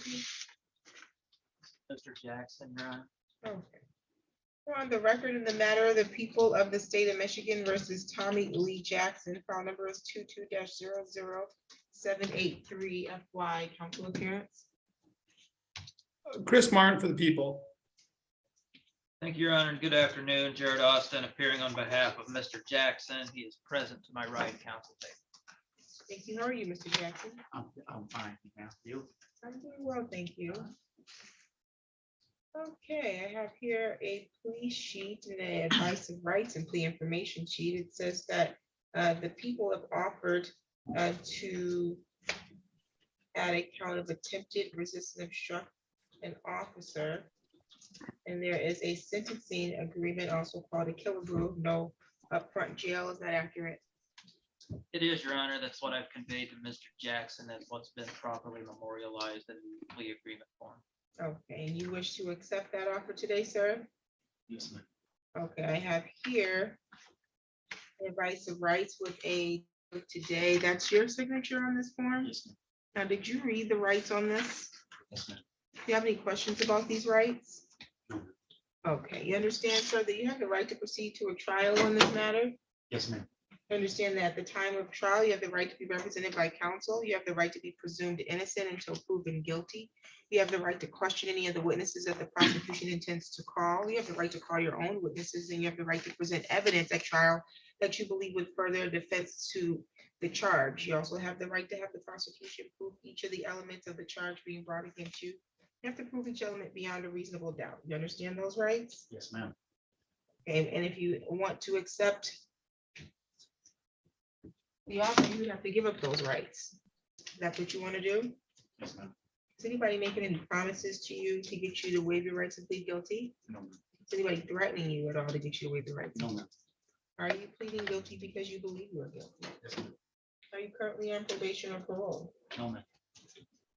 be? Mr. Jackson, Your Honor. Okay. We're on the record in the matter of the people of the state of Michigan versus Tommy Lee Jackson. File number is 22-00783 FY. Council appearance. Chris Martin for the people. Thank you, Your Honor, and good afternoon. Jared Austin appearing on behalf of Mr. Jackson. He is present to my right, counsel table. Thank you. How are you, Mr. Jackson? I'm fine, thank you. I'm doing well, thank you. Okay, I have here a plea sheet and an advice of rights and plea information sheet. It says that the people have offered to add a count of attempted resisting obstruct an officer. And there is a sentencing agreement, also called a Killebrew, no upfront jail. Is that accurate? It is, Your Honor. That's what I've conveyed to Mr. Jackson. That's what's been properly memorialized in the plea agreement form. Okay, and you wish to accept that offer today, sir? Yes, ma'am. Okay, I have here advice of rights with a today. That's your signature on this form? Yes, ma'am. Now, did you read the rights on this? Yes, ma'am. Do you have any questions about these rights? No, ma'am. Okay, you understand, sir, that you have the right to proceed to a trial on this matter? Yes, ma'am. You understand that at the time of trial, you have the right to be represented by counsel. You have the right to be presumed innocent until proven guilty. You have the right to question any of the witnesses that the prosecution intends to call. You have the right to call your own witnesses, and you have the right to present evidence at trial that you believe would further defense to the charge. You also have the right to have the prosecution prove each of the elements of the charge being brought against you. You have to prove each element beyond a reasonable doubt. You understand those rights? Yes, ma'am. And if you want to accept the offer, you would have to give up those rights. Is that what you want to do? Yes, ma'am. Is anybody making any promises to you to get you to waive your rights and plead guilty? No, ma'am. Is anybody threatening you at all to get you to waive your rights? No, ma'am. Are you pleading guilty because you believe you are guilty? Yes, ma'am. Are you currently on probation or parole? No, ma'am.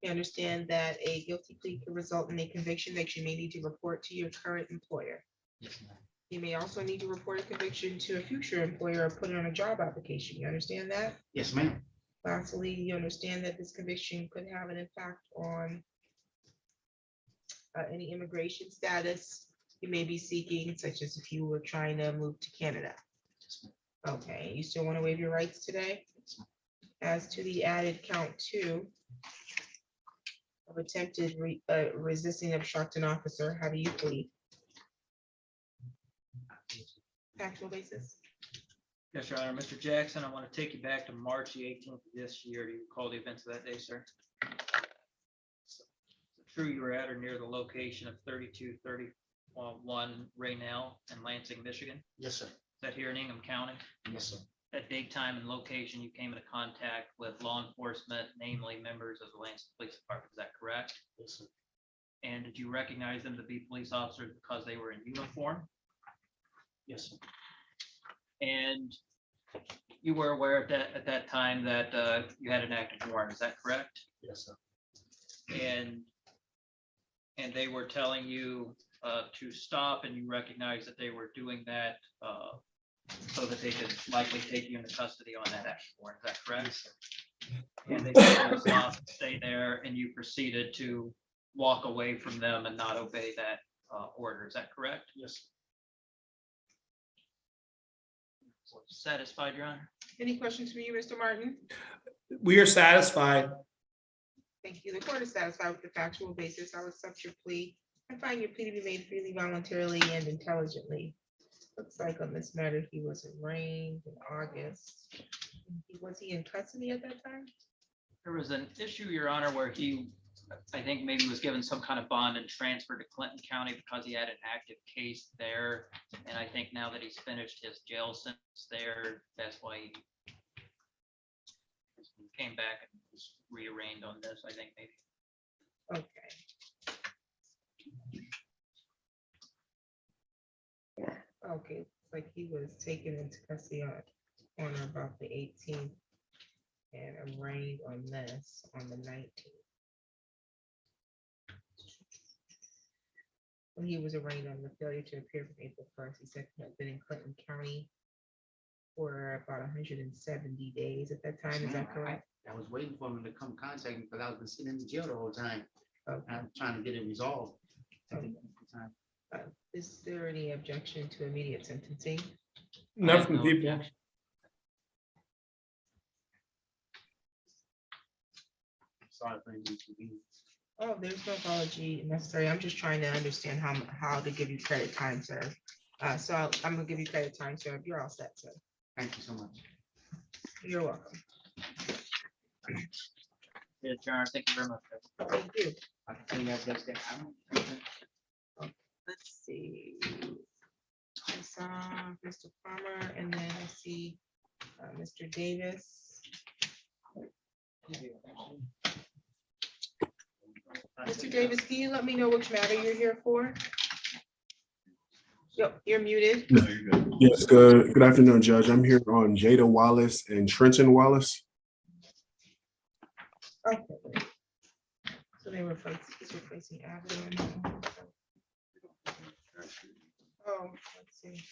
You understand that a guilty plea can result in a conviction that you may need to report to your current employer. Yes, ma'am. You may also need to report a conviction to a future employer or put it on a job application. You understand that? Yes, ma'am. Lastly, you understand that this conviction could have an impact on any immigration status you may be seeking, such as if you were trying to move to Canada. Yes, ma'am. Okay, you still want to waive your rights today? Yes, ma'am. As to the added count 2 of attempted resisting obstruct an officer, how do you plead? Factual basis? Yes, Your Honor. Mr. Jackson, I want to take you back to March the 18th of this year. Do you recall the events of that day, sir? True, you were at or near the location of 3231 Raynell in Lansing, Michigan. Yes, sir. Is that here in Ingham County? Yes, sir. At date, time, and location, you came into contact with law enforcement, namely members of the Lansing Police Department. Is that correct? Yes, sir. And did you recognize them to be police officers because they were in uniform? Yes, sir. And you were aware at that time that you had an active warrant. Is that correct? Yes, sir. And they were telling you to stop, and you recognized that they were doing that so that they could likely take you into custody on that active warrant. Is that correct? And they told you to stop, stay there, and you proceeded to walk away from them and not obey that order. Is that correct? Yes. Satisfied, Your Honor? Any questions for you, Mr. Martin? We are satisfied. Thank you. The court is satisfied with the factual basis. I'll accept your plea. I find your plea to be made freely, voluntarily, and intelligently. Looks like on this matter, he was arraigned in August. Was he in custody at that time? There was an issue, Your Honor, where he, I think maybe was given some kind of bond and transferred to Clinton County because he had an active case there. And I think now that he's finished his jail sentence there, that's why he came back and was rearranged on this, I think maybe. Okay. Okay, looks like he was taken into custody on or about the 18th and arraigned on this on the 19th. When he was arraigned on the failure to appear from April 1st, he said he had been in Clinton County for about 170 days at that time. Is that correct? I was waiting for him to come contact me because I was been sitting in the jail the whole time. I'm trying to get it resolved. Is there any objection to immediate sentencing? I Not have from no people. objection. Sorry for any inconvenience. Oh, there's no apology necessary. I'm just trying to understand how to give you credit time, sir. So I'm gonna give you credit time, sir. You're all set, sir. Thank you so much. You're welcome. Yeah, John, thank you very much. Thank you. I can tell you guys that Let's see. I saw Mr. Palmer and then I see Mr. Davis. Mr. Davis, can you let me know which matter you're here for? Yep, you're muted. Yes, good afternoon, Judge. I'm here on Jada Wallace and Trenton Wallace. Okay. So they were replacing Avenue. Oh, let's see.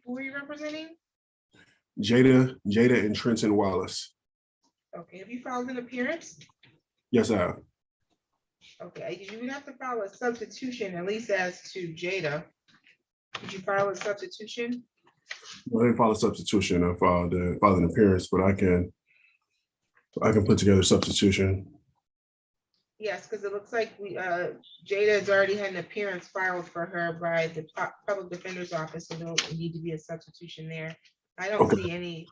Who are you representing? Jada and Trenton Wallace. Okay, have you filed an appearance? Yes, I have. Okay, you would have to file a substitution, at least as to Jada. Did you file a substitution? I didn't file a substitution. I filed an appearance, but I can put together a substitution. Yes, because it looks like Jada has already had an appearance filed for her by the public defender's office, so there'll need to be a substitution there. I don't Okay. see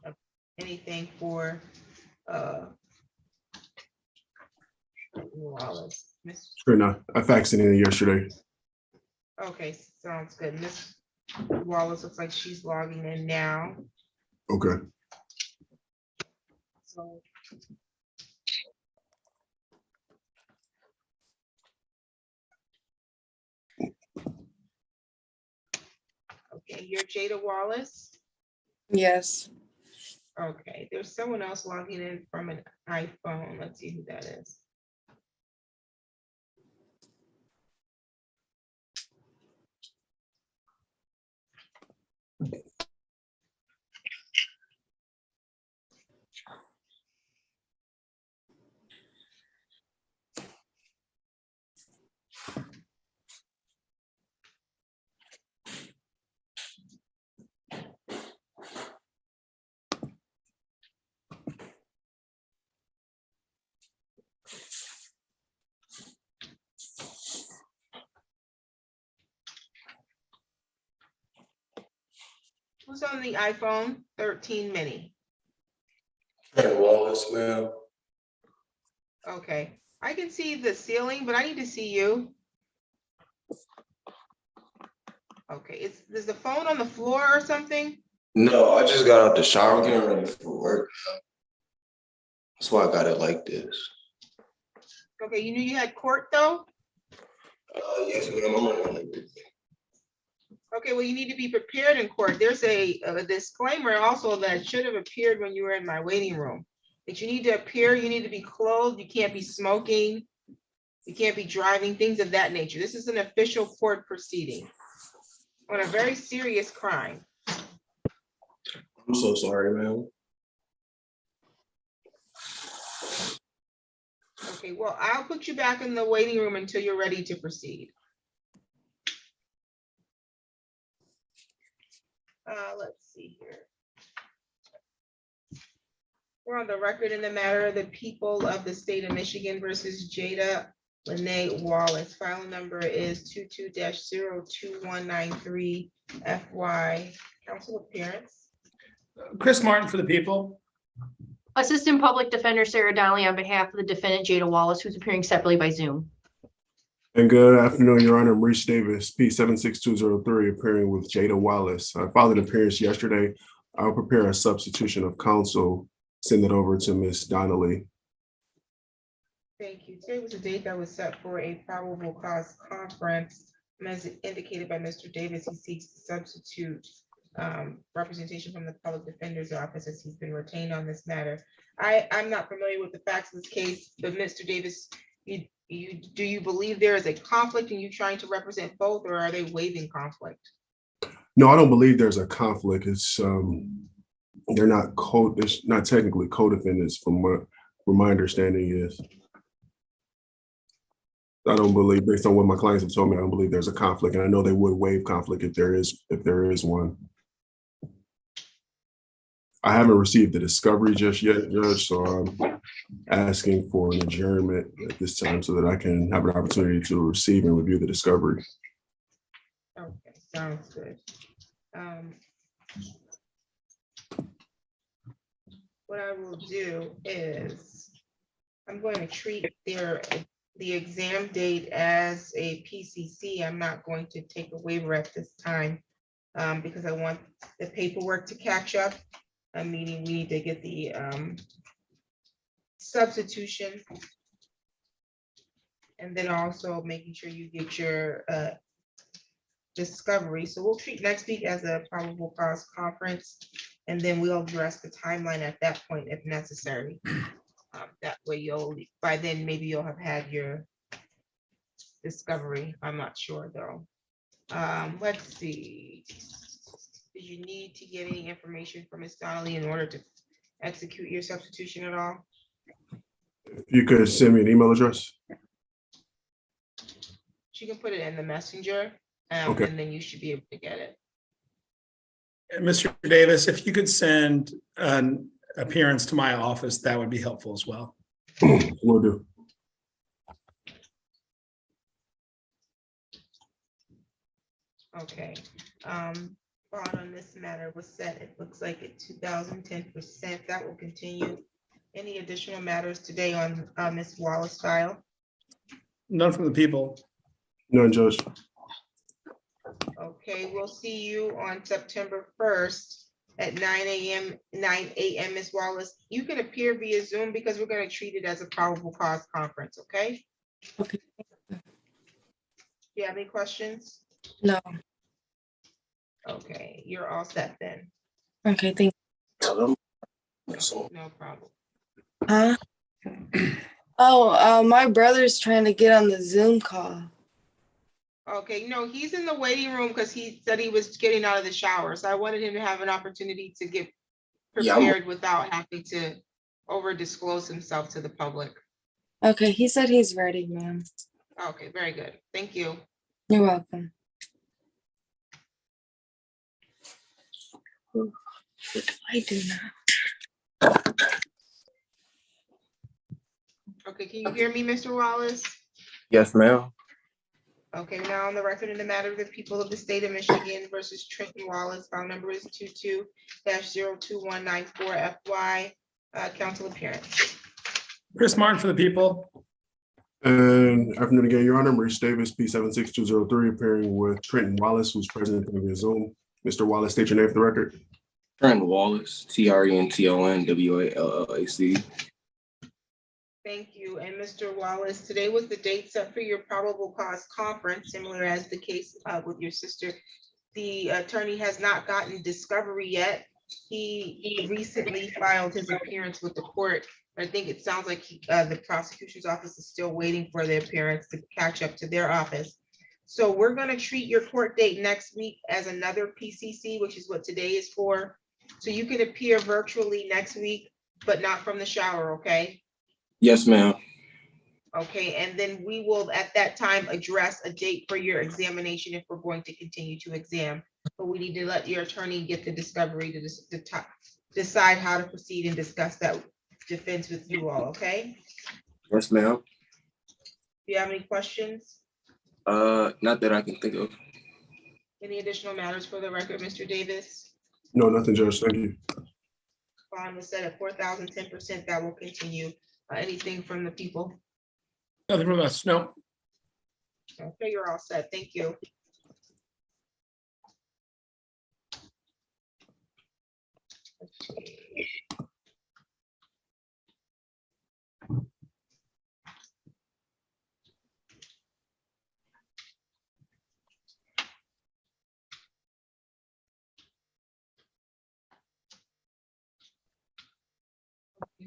anything for Wallace. Sure enough, I faxed it in yesterday. Okay, sounds good. Miss Wallace looks like she's logging in now. Okay. So okay, you're Jada Wallace. Yes. Okay, there's someone else logging in from an iPhone. Let's see who that is. Who's on the iPhone 13 mini? Wallace, ma'am. Okay, I can see the ceiling, but I need to see you. Okay, is the phone on the floor or something? No, I just got out the shower getting ready for work. That's why I got it like this. Okay, you knew you had court though? Yes, ma'am, I'm running like this. Okay, well, you need to be prepared in court. There's a disclaimer also that should have appeared when you were in my waiting room. That you need to appear, you need to be clothed, you can't be smoking, you can't be driving, things of that nature. This is an official court proceeding on a very serious crime. I'm so sorry, ma'am. Okay, well, I'll put you back in the waiting room until you're ready to proceed. Let's see here. We're on the record in the matter of the people of the state of Michigan versus Jada Lene Wallace. File number is 22-02193 FY. Council appearance. Chris Martin for the people. Assistant Public Defender Sarah Donnelly on behalf of the defendant Jada Wallace, who's appearing separately by Zoom. And good afternoon, Your Honor. I'm Reese Davis, P76203, appearing with Jada Wallace. I filed an appearance yesterday. I'll prepare a substitution of counsel, send it over to Ms. Donnelly. Thank you. Today was a date that was set for a probable cause conference. As indicated by Mr. Davis, he seeks to substitute representation from the public defender's office as he's been retained on this matter. I'm not familiar with the facts of this case, but Mr. Davis, do you believe there is a conflict in you trying to represent both, or are they waiving conflict? No, I don't believe there's a conflict. It's they're not it's not technically co-defendants from my understanding is. I don't believe, based on what my clients have told me, I don't believe there's a conflict, and I know they would waive conflict if there is one. I haven't received the discovery just yet, Judge, so I'm asking for an adjournment at this time so that I can have an opportunity to receive and review the discovery. Okay, sounds good. What I will do is I'm going to treat the exam date as a PCC. I'm not going to take a waiver at this time because I want the paperwork to catch up. Meaning we need to get the substitution, and then also making sure you get your discovery. So we'll treat next week as a probable cause conference, and then we'll address the timeline at that point if necessary. That way by then maybe you'll have had your discovery. I'm not sure though. Let's see. Did you need to get any information from Ms. Donnelly in order to execute your substitution at all? If you could send me an email address. She can put it in the messenger, Okay. and then you should be able to get it. Mr. Davis, if you could send an appearance to my office, that would be helpful as well. Will do. Okay. Bond on this matter was set, it looks like at 2010%. That will continue. Any additional matters today on Ms. Wallace file? None from the people. None, Judge. Okay, we'll see you on September 1st at 9 a.m., Ms. Wallace. You can appear via Zoom because we're going to treat it as a probable cause conference, okay? Okay. Do you have any questions? No. Okay, you're all set then. Okay, thank No problem. Huh? Oh, my brother's trying to get on the Zoom call. Okay, no, he's in the waiting room because he said he was getting out of the shower. So I wanted him to have an opportunity to get prepared without having to over disclose himself to the public. Okay, he said he's ready, ma'am. Okay, very good. Thank you. You're welcome. What do I do now? Okay, can you hear me, Mr. Wallace? Yes, ma'am. Okay, now on the record in the matter of the people of the state of Michigan versus Trenton Wallace, file number is 22-02194 FY, council appearance. Chris Martin for the people. And afternoon again, Your Honor, Maurice Davis, P76203, appearing with Trenton Wallace, who's present via Zoom. Mr. Wallace, state your name for the record. Trent Wallace, TRENTON WALLAC. Thank you. And Mr. Wallace, today was the date set for your probable cause conference, similar as the case with your sister. The attorney has not gotten discovery yet. He recently filed his appearance with the court. I think it sounds like the prosecutor's office is still waiting for the appearance to catch up to their office. So we're going to treat your court date next week as another PCC, which is what today is for. So you can appear virtually next week, but not from the shower, okay? Yes, ma'am. Okay, and then we will at that time address a date for your examination if we're going to continue to exam. But we need to let your attorney get the discovery to decide how to proceed and discuss that defense with you all, okay? Yes, ma'am. Do you have any questions? Not that I can think of. Any additional matters for the record, Mr. Davis? No, nothing, Judge. Thank you. Bond was set at 4,010%. That will continue. Anything from the people? Nothing from us. No. Okay, you're all set. Thank you. Let's see.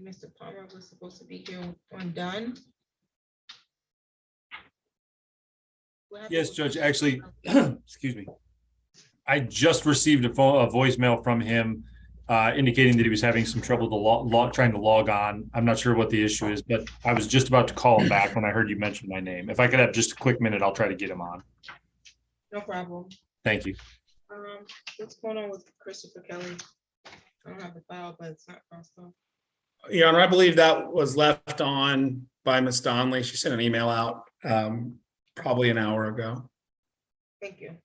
Mr. Palmer was supposed to be here on done. What happened Yes, with Judge, Mr. actually, Palmer? excuse me. I just received a voicemail from him indicating that he was having some trouble trying to log on. I'm not sure what the issue is, but I was just about to call him back when I heard you mention my name. If I could have just a quick minute, I'll try to get him on. No problem. Thank you. What's going on with Christopher Kelly? I don't have the file, but it's not crossed off. Your Honor, I believe that was left on by Ms. Donnelly. She sent an email out probably an hour ago. Thank you.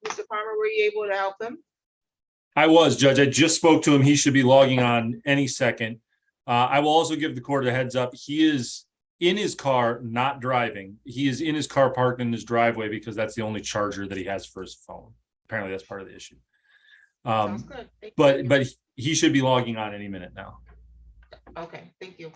Mr. Palmer, were you able to help him? I was, Judge. I just spoke to him. He should be logging on any second. I will also give the court a heads up. He is in his car, not driving. He is in his car parked in his driveway because that's the only charger that he has for his phone. Apparently that's part of the issue. Sounds good. Thank you. But he should be logging on any minute now. Okay, thank you.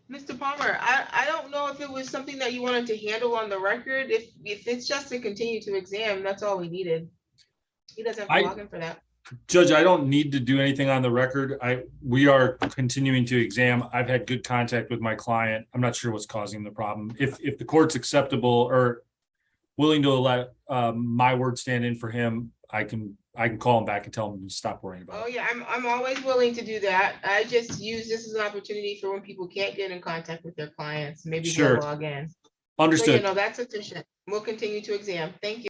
Mr. Palmer, I don't know if it was something that you wanted to handle on the record. If it's just to continue to exam, that's all we needed. He doesn't have to I- log in for that. Judge, I don't need to do anything on the record. We are continuing to exam. I've had good contact with my client. I'm not sure what's causing the problem. If the court's acceptable or willing to let my word stand in for him, I can call him back and tell him to stop worrying about Oh, it. yeah, I'm always willing to do that. I just use this as an opportunity for when people can't get in contact with their clients, maybe they'll Sure. log in. So, Understood. that's sufficient. We'll continue to exam. Thank you.